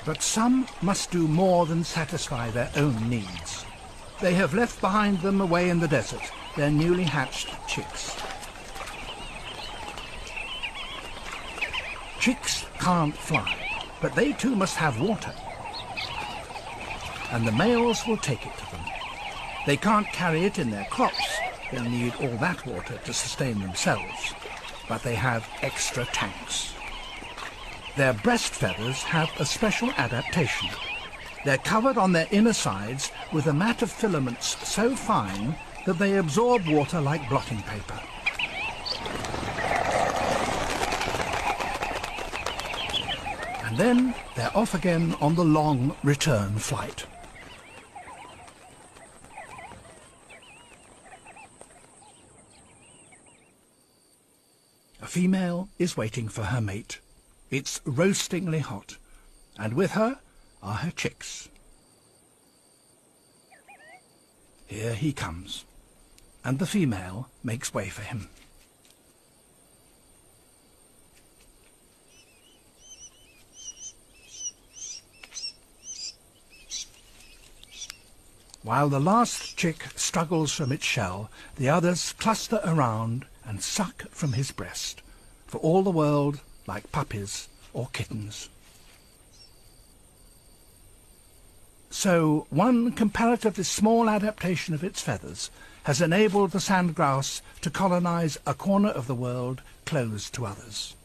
But some must do more than satisfy their own needs. They have left behind them away in the desert their newly hatched chicks. Chicks can't fly, but they too must have water. And the males will take it to them. They can't carry it in their crops. They'll need all that water to sustain themselves. But they have extra tanks. Their breast feathers have a special adaptation. They're covered on their inner sides with a mat of filaments so fine that they absorb water like blotting paper. And then they're off again on the long return flight. A female is waiting for her mate. It's roastingly hot, and with her are her chicks. Here he comes, and the female makes way for him. While the last chick struggles from its shell, the others cluster around and suck from his breast, for all the world like puppies or kittens. So one comparatively small adaptation of its feathers has enabled the sandgrouse to colonize a corner of the world closed to others.